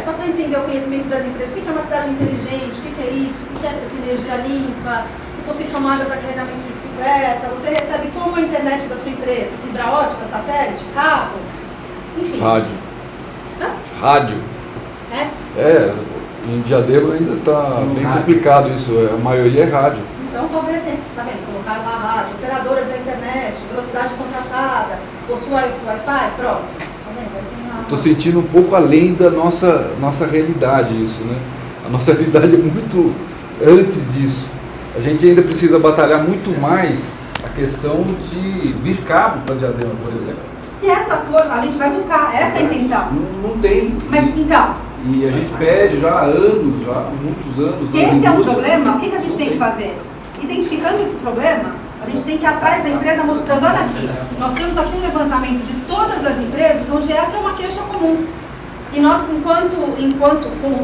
só para entender o conhecimento das empresas, o que é uma cidade inteligente, o que é isso, o que é energia limpa, se possui tomada para carregamento de bicicleta, você recebe como a internet da sua empresa, fibra ótica, satélite, cabo, enfim. Rádio. Hã? Rádio. Em Diadema ainda está bem complicado isso, a maioria é rádio. Então, talvez, você está vendo, colocaram lá a rádio, operadora da internet, velocidade contratada, possui Wi-Fi, próximo. Tá vendo? Estou sentindo um pouco além da nossa realidade isso, né? A nossa realidade é muito antes disso. A gente ainda precisa batalhar muito mais a questão de vir cabo para Diadema, por exemplo. Se essa for, a gente vai buscar, essa é a intenção. Não tem. Mas, então... E a gente pede já há anos, já há muitos anos. Se esse é um problema, o que a gente tem que fazer? Identificando esse problema, a gente tem que ir atrás da empresa mostrando, olha aqui, nós temos aqui um levantamento de todas as empresas onde essa é uma queixa comum. E nós, enquanto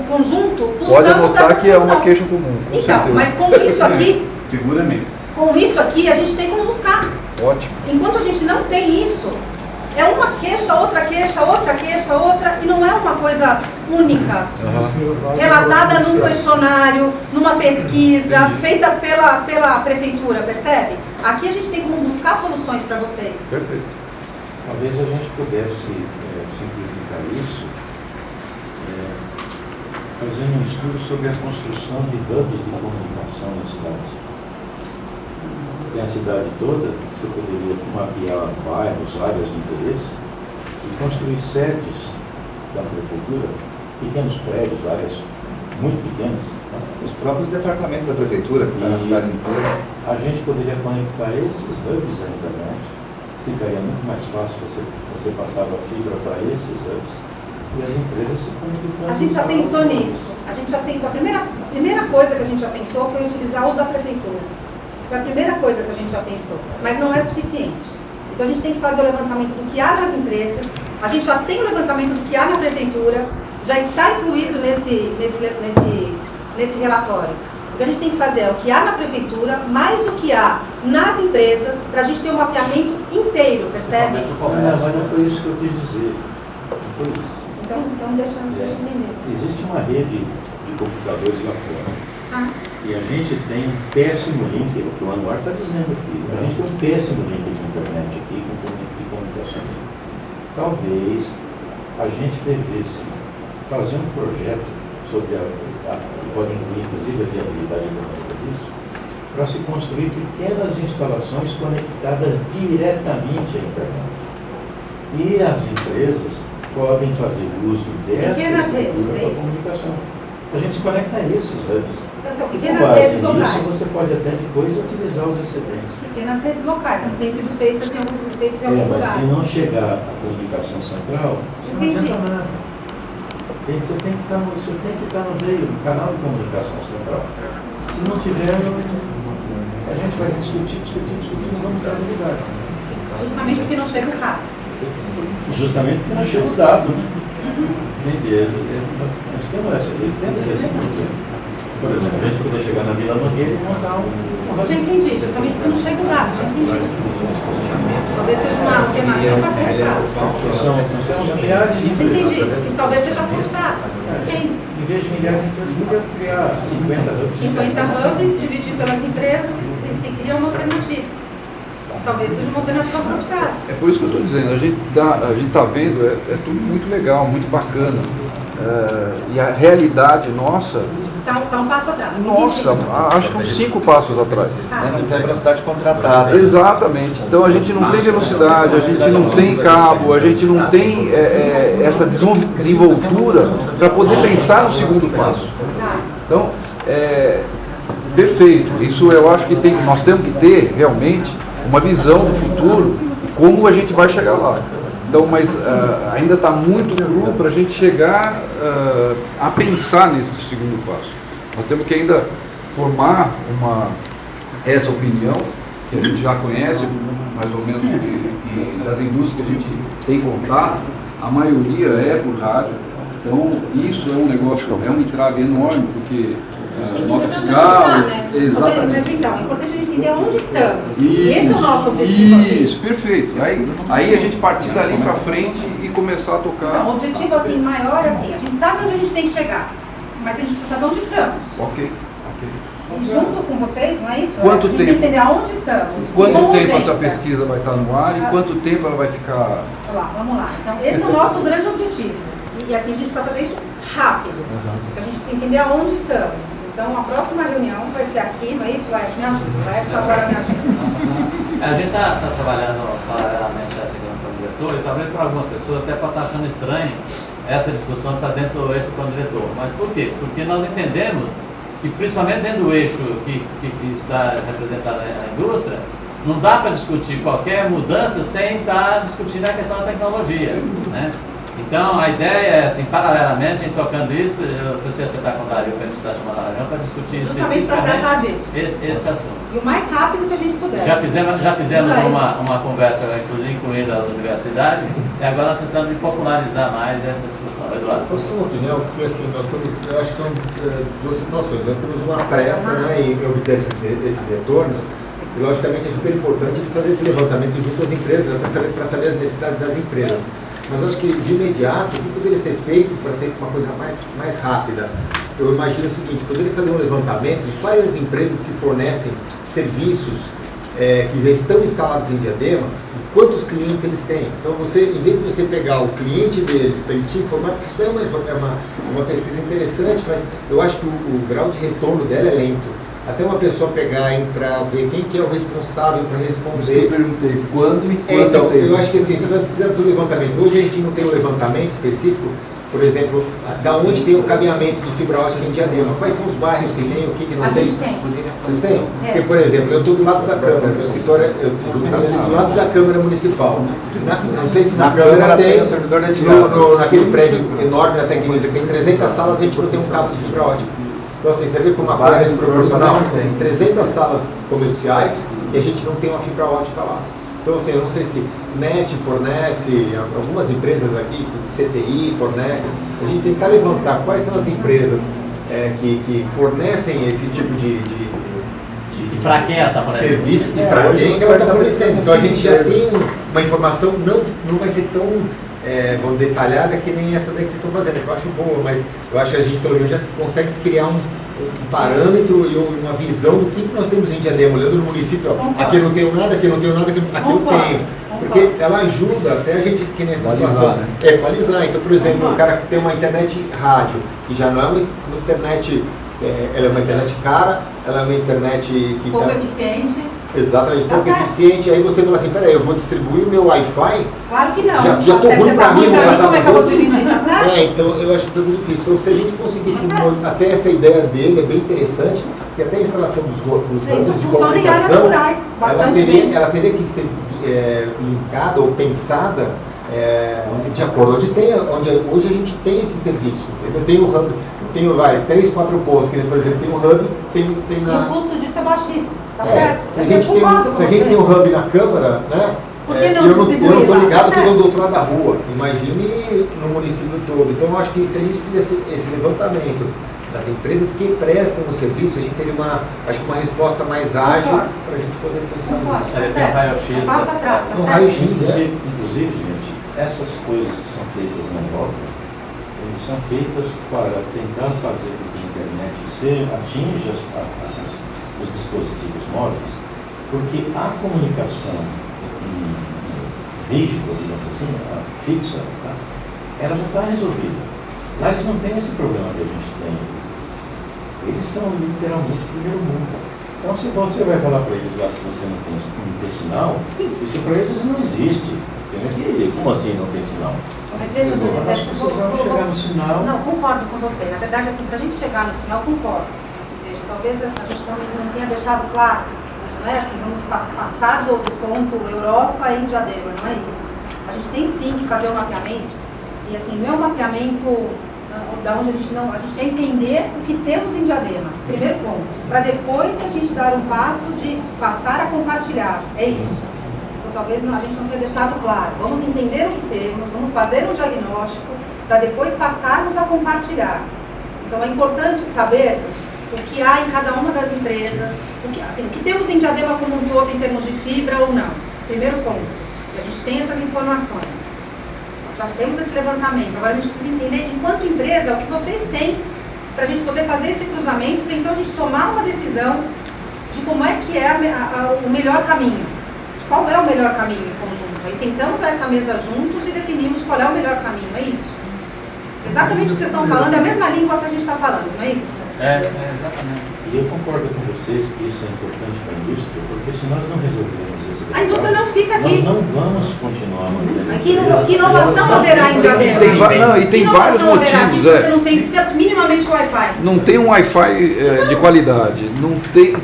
conjunto, buscamos pode mostrar essa que é uma queixa comum. Então, certeza. mas com isso aqui, seguramente. Com isso aqui, a gente tem como buscar. Ótimo. Enquanto a gente não tem isso, é uma queixa, outra, e não é uma coisa única, relatada num questionário, numa pesquisa, feita pela prefeitura, percebe? Aqui a gente tem como buscar soluções para vocês. Perfeito. Talvez a gente pudesse simplificar isso, fazendo um estudo sobre a construção de hubs de comunicação na cidade. Tem a cidade toda, você poderia mapear bairros, áreas de interesse e construir sedes da prefeitura, pequenos prédios, áreas muito pequenas. Os próprios departamentos da prefeitura, que estão na cidade inteira. A gente poderia conectar esses hubs à internet, ficaria muito mais fácil você passava a fibra para esses hubs e as empresas se comunicando. A gente já pensou nisso. A primeira coisa que a gente já pensou foi utilizar os da prefeitura. Foi a primeira coisa que a gente já pensou, mas não é suficiente. Então a gente tem que fazer o levantamento do que há nas empresas, a gente já tem o levantamento do que há na prefeitura, já está incluído nesse relatório. O que a gente tem que fazer é o que há na prefeitura, mais o que há nas empresas, para a gente ter um mapeamento inteiro, percebe? Mas não foi isso que eu quis dizer. Não foi isso. Então deixa eu entender. Existe uma rede de computadores lá fora. E a gente tem um péssimo link, o que o Anuar está dizendo aqui, a gente tem um péssimo link de internet aqui, de comunicações. Talvez a gente devesse fazer um projeto sobre que pode incluir inclusive a viabilidade econômica disso, para se construir pequenas instalações conectadas diretamente à internet. E as empresas podem fazer uso dessa estrutura para comunicação. A gente se conecta a esses hubs. Então, pequenas redes locais. Você pode até depois utilizar os excedentes. Pequenas redes locais, não tem sido feitas em alguns Mas lugares. se não chegar à comunicação central, você não adianta nada. Você tem que estar no meio, no canal de comunicação central. Se não tiver, a gente vai discutir, não vamos estar no lugar. Justamente porque não chega o carro. Justamente porque não chega o dado. Entende? Nós temos esse problema. Por exemplo, a gente poder chegar na Vila Mangueira e montar um... Já entendi, justamente porque não chega o dado, já entendi. Talvez seja uma alternativa a curto prazo. São milhares de Já entendi, porque talvez seja a curto prazo. Ok. Em vez de milhares de empresas, podia criar 50 hubs. 50 hubs, dividir pelas empresas e se cria uma alternativa. Talvez seja uma alternativa a curto prazo. É por isso que eu estou dizendo, a gente está vendo, é tudo muito legal, muito bacana. E a realidade nossa... Está um passo atrás. Nossa, acho que uns 5 passos atrás. Não tem velocidade contratada. Exatamente. Então a gente não tem velocidade, a gente não tem cabo, a gente não tem essa desenvoltura para poder pensar no segundo passo. Então, perfeito. Isso eu acho que nós temos que ter realmente uma visão do futuro e como a gente vai chegar lá. Então, mas ainda está muito cru para a gente chegar a pensar nesse segundo passo. Nós temos que ainda formar essa opinião, que a gente já conhece, mais ou menos, e das indústrias que a gente tem contato, a maioria é por rádio. Então, isso é um negócio, é um entrave enorme, porque A gente tem que nota entender onde fiscal, a gente está, né? exatamente. Mas então, é importante a gente entender onde estamos. Isso, E esse é o nosso objetivo aqui. Isso, perfeito. Aí a gente partir dali para frente e começar a Então, tocar. o objetivo assim, maior é assim, a gente sabe onde a gente tem que chegar, mas a gente precisa saber onde estamos. Ok. E junto com vocês, não é isso? Quanto a gente tempo? tem que entender aonde estamos. Quanto com tempo essa urgência. pesquisa vai estar no ar e quanto tempo ela vai ficar? Sei lá, vamos lá. Então, esse é o nosso grande objetivo. E assim, a gente precisa fazer isso rápido. Porque a gente precisa entender aonde estamos. Então, a próxima reunião vai ser aqui, não é isso, Laércio? Me ajuda. Laércio agora me ajuda. A gente está trabalhando paralelamente essa questão com o diretor e talvez para algumas pessoas até pode estar achando estranho essa discussão estar dentro do eixo do plano diretor. Mas por quê? Porque nós entendemos que principalmente dentro do eixo que está representado na indústria, não dá para discutir qualquer mudança sem estar discutindo a questão da tecnologia, né? Então, a ideia é, assim, paralelamente, em tocando isso, eu preciso sentar com o Dario, que a gente está chamando a reunião, para discutir Justamente para tratar disso. esse assunto. E o mais rápido que a gente puder. Já fizemos uma conversa, inclusive incluindo as universidades, e agora nós precisamos de popularizar mais essa discussão. Eduardo. Eu sou uma opinião, porque assim, eu acho que são duas situações. Nós temos uma pressa, né, em obter esses retornos, e logicamente é super importante fazer esse levantamento junto às empresas, para saber as necessidades das empresas. Mas eu acho que de imediato, o que poderia ser feito para ser uma coisa mais rápida? Eu imagino o seguinte, poderia fazer um levantamento de quais as empresas que fornecem serviços que já estão instalados em Diadema, e quantos clientes eles têm. Então, em vez de você pegar o cliente deles para ele te informar, porque isso é uma pesquisa interessante, mas eu acho que o grau de retorno dela é lento. Até uma pessoa pegar, entrar, ver quem que é o responsável para responder. Eu perguntei quando e quanto Então, tempo. eu acho que assim, se nós fizermos um levantamento, hoje a gente não tem um levantamento específico, por exemplo, da onde tem o cabeamento de fibra ótica em Diadema, quais são os bairros que tem, o que não A tem. gente tem. Vocês têm? Porque, por exemplo, eu estou do lado da Câmara, meu escritório, eu estou do lado da Câmara Municipal. Não sei se na Câmara tem, o servidor da entidade. naquele prédio enorme da Tecnologia, tem 300 salas, a gente não tem um cabo de fibra ótica. Então, assim, você vê como uma coisa é desproporcional. Tem 300 salas comerciais e a gente não tem uma fibra ótica lá. Então, assim, eu não sei se NET fornece, algumas empresas aqui, CTI fornece. A gente tentar levantar quais são as empresas que fornecem esse tipo de Fraqueta, por exemplo. serviço de fraqueta que ela está fornecendo. Então, a gente já tem uma informação, não vai ser tão detalhada que nem essa daí que vocês estão fazendo, que eu acho boa, mas eu acho que a gente pelo menos já consegue criar um parâmetro e uma visão do que nós temos em Diadema, olhando no município, ó, aqui eu não tenho nada, aqui eu não tenho nada, aqui eu tenho. Porque ela ajuda até a gente que nessa situação equalizar. Então, por exemplo, o cara que tem uma internet rádio, que já não é uma internet, ela é uma internet cara, ela é uma internet que Pouco eficiente. exatamente, Tá pouco certo. eficiente, aí você fala assim, peraí, eu vou distribuir o meu Wi-Fi. Claro que não. Já tô ruim pra mim, vou passar como é que eu vou dividir, tá certo? Então eu acho que é muito difícil. Então, se a gente conseguisse, até essa ideia dele é bem interessante, que até a instalação dos Isso ramos de funciona em áreas comunicação, rurais, bastante bem. ela teria que ser linkada ou pensada de acordo onde hoje a gente tem esse serviço. Eu tenho um hub, eu tenho 3, 4 postos, que, por exemplo, tem um hub, tem na... E o custo disso é baixíssimo, tá certo? Se a gente tem um hub na Câmara, né? Por que não eu não distribuir estou lá? ligado Tá que eu certo. dou do outro lado da rua. Imagine no município todo. Então, eu acho que se a gente fizesse esse levantamento das empresas que prestam o serviço, a gente teria uma resposta mais ágil para a gente poder pensar Concordo, nisso. tá Tem um certo. raio-x, Passo atrás, tá Um certo? raio-x, Inclusive, gente, essas coisas que são feitas na Europa, são feitas para tentar fazer com que a internet atinja os dispositivos móveis, porque a comunicação rígida, digamos assim, a fixa, tá? Ela já está resolvida. Lá eles não têm esse problema que a gente tem. Eles são literalmente o primeiro mundo. Então, se você vai falar para eles lá que você não tem sinal, isso para eles não existe. Como assim não tem sinal? Mas veja, Nós precisamos chegar no sinal. Não, concordo com você. Na verdade, assim, para a gente chegar no sinal, concordo. Assim, veja, talvez a gente não tenha deixado claro, não é assim, vamos passar do ponto Europa em Diadema, não é isso. A gente tem sim que fazer um mapeamento, e assim, não é um mapeamento da onde a gente tem que entender o que temos em Diadema, primeiro ponto, para depois a gente dar um passo de passar a compartilhar, é isso. Então talvez a gente não tenha deixado claro, vamos entender o que temos, vamos fazer um diagnóstico, para depois passarmos a compartilhar. Então é importante sabermos o que há em cada uma das empresas, o que temos em Diadema como um todo em termos de fibra ou não. Primeiro ponto, a gente tem essas informações, já temos esse levantamento, agora a gente precisa entender, enquanto empresa, o que vocês têm para a gente poder fazer esse cruzamento, para então a gente tomar uma decisão de como é que é o melhor caminho, de qual é o melhor caminho em conjunto. Aí sentamos a essa mesa juntos e definimos qual é o melhor caminho, é isso? Exatamente o que vocês estão falando, é a mesma língua que a gente está falando, não é isso? Exatamente. E eu concordo com vocês que isso é importante para a indústria, porque se nós não resolvermos esse A indústria não fica aqui. nós não vamos continuar mantendo. Que inovação haverá em Diadema? E tem vários motivos. Você não tem minimamente Wi-Fi. Não tem um Wi-Fi de qualidade,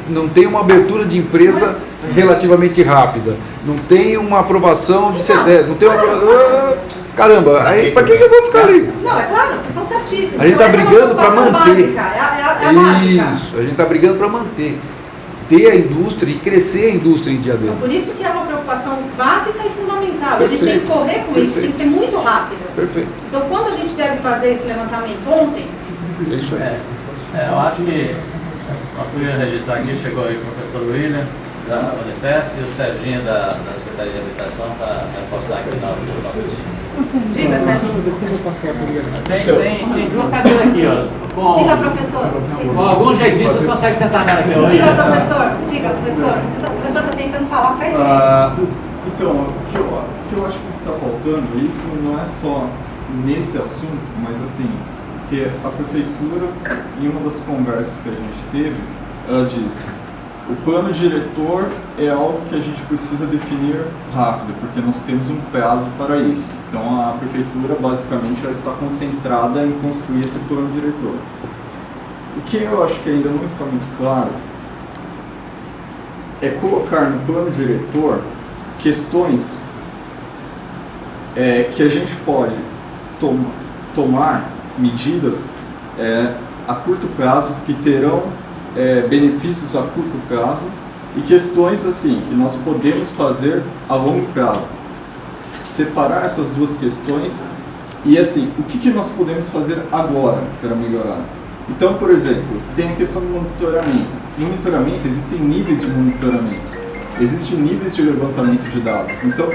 não tem uma abertura de empresa relativamente rápida, não tem uma aprovação de CDE, não tem uma... Caramba, aí para que eu vou ficar ali? Não, é claro, vocês estão certíssimos. A gente está brigando para manter. Básica, é a básica. Isso, a gente está brigando para manter. Ter a indústria e crescer a indústria em Diadema. Então, por isso que é uma preocupação básica e fundamental. Perfeito. A gente tem que correr com isso, tem que ser muito rápido. Perfeito. Então, quando a gente deve fazer esse levantamento? Ontem? É isso aí. Eu acho que eu queria registrar aqui, chegou aí o professor William, da Unifesp, e o Serginho da Secretaria de Habitação, para reforçar aqui o nosso time. Diga, Serginho. Tem duas cadeiras aqui, ó. Diga, professor. Com algum jeitinho vocês conseguem sentar nela aqui hoje. Diga, professor. Diga, professor. O professor está tentando falar faz tempo. Então, o que eu acho que está faltando, isso não é só nesse assunto, mas assim, que a prefeitura, em uma das conversas que a gente teve, ela disse: o plano diretor é algo que a gente precisa definir rápido, porque nós temos um prazo para isso. Então a prefeitura basicamente já está concentrada em construir esse plano diretor. O que eu acho que ainda não está muito claro é colocar no plano diretor questões que a gente pode tomar medidas a curto prazo que terão benefícios a curto prazo e questões assim que nós podemos fazer a longo prazo. Separar essas duas questões e assim, o que nós podemos fazer agora para melhorar? Então, por exemplo, tem a questão do monitoramento. No monitoramento existem níveis de monitoramento, existem níveis de levantamento de dados. Então,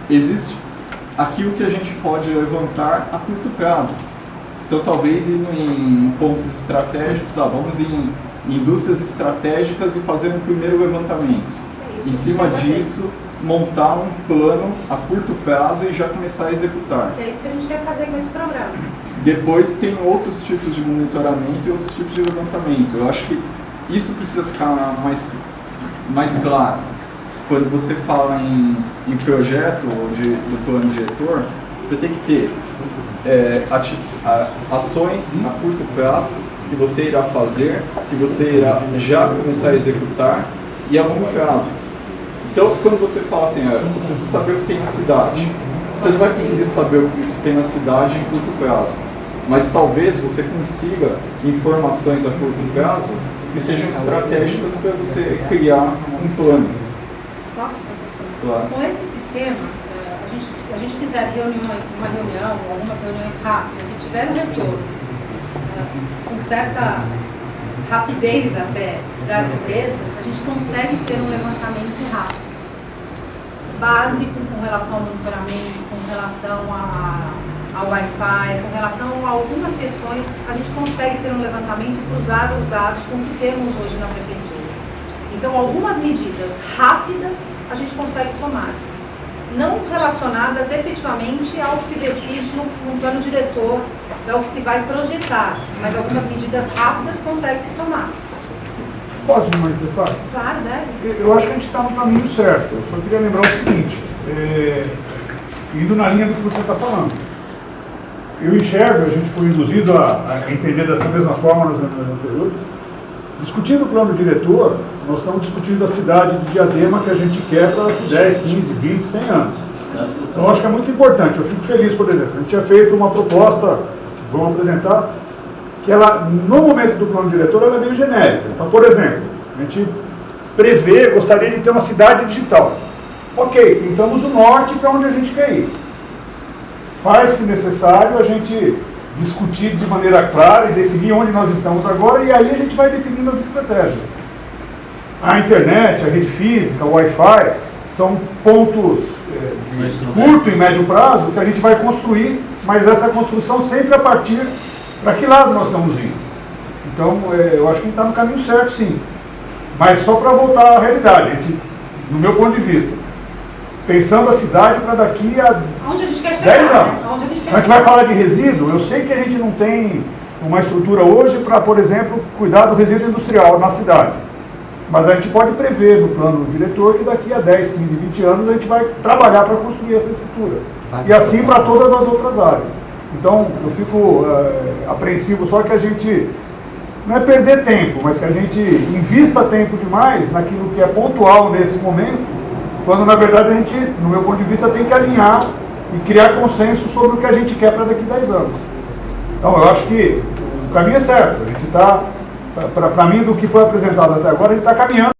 existe aquilo que a gente pode levantar a curto prazo. Então, talvez indo em pontos estratégicos, vamos em indústrias estratégicas e fazer um primeiro levantamento. Em cima disso, montar um plano a curto prazo e já começar a executar. É isso que a gente quer fazer com esse programa. Depois tem outros tipos de monitoramento e outros tipos de levantamento. Eu acho que isso precisa ficar mais claro. Quando você fala em projeto ou do plano diretor, você tem que ter ações a curto prazo que você irá fazer, que você irá já começar a executar e a longo prazo. Então, quando você fala assim, eu preciso saber o que tem na cidade, você não vai conseguir saber o que tem na cidade em curto prazo, mas talvez você consiga informações a curto prazo que sejam estratégicas para você criar um plano. Posso, professor? Claro. Com esse sistema, a gente fizer uma reunião, algumas reuniões rápidas, se tiver um retorno com certa rapidez até das empresas, a gente consegue ter um levantamento rápido, básico com relação ao monitoramento, com relação ao Wi-Fi, com relação a algumas questões, a gente consegue ter um levantamento e cruzar os dados com o que temos hoje na prefeitura. Então, algumas medidas rápidas a gente consegue tomar, não relacionadas efetivamente ao que se decide no plano diretor, ao que se vai projetar, mas algumas medidas rápidas consegue-se tomar. Posso me manifestar? Claro, né? Eu acho que a gente está no caminho certo. Eu só queria lembrar o seguinte, indo na linha do que você está falando. Eu enxergo, a gente foi induzido a entender dessa mesma forma nas reuniões anteriores. Discutindo o plano diretor, nós estamos discutindo a cidade de Diadema que a gente quer para 10, 15, 20, 100 anos. Então, acho que é muito importante. Eu fico feliz, por exemplo, a gente tinha feito uma proposta, que vamos apresentar, que ela, no momento do plano diretor, ela é meio genérica. Então, por exemplo, a gente prevê, gostaria de ter uma cidade digital. Ok, pintamos o norte para onde a gente quer ir. Faz, se necessário, a gente discutir de maneira clara e definir onde nós estamos agora, e aí a gente vai definindo as estratégias. A internet, a rede física, o Wi-Fi, são pontos de curto e médio prazo que a gente vai construir, mas essa construção sempre a partir para que lado nós estamos indo. Então, eu acho que a gente está no caminho certo, sim. Mas só para voltar à realidade, no meu ponto de vista, pensando a cidade para daqui a onde a gente quer chegar, 10 anos. Onde a gente quer A gente vai falar de resíduo, eu sei que a gente não tem uma estrutura hoje para, por exemplo, cuidar do resíduo industrial na cidade. Mas a gente pode prever no plano diretor que daqui a 10, 15, 20 anos a gente vai trabalhar para construir essa estrutura. E assim para todas as outras áreas. Então, eu fico apreensivo só que a gente, não é perder tempo, mas que a gente invista tempo demais naquilo que é pontual nesse momento, quando na verdade a gente, no meu ponto de vista, tem que alinhar e criar consenso sobre o que a gente quer para daqui a 10 anos. Então, eu acho que o caminho é certo. A gente está, para mim, do que foi apresentado até agora, a gente está caminhando.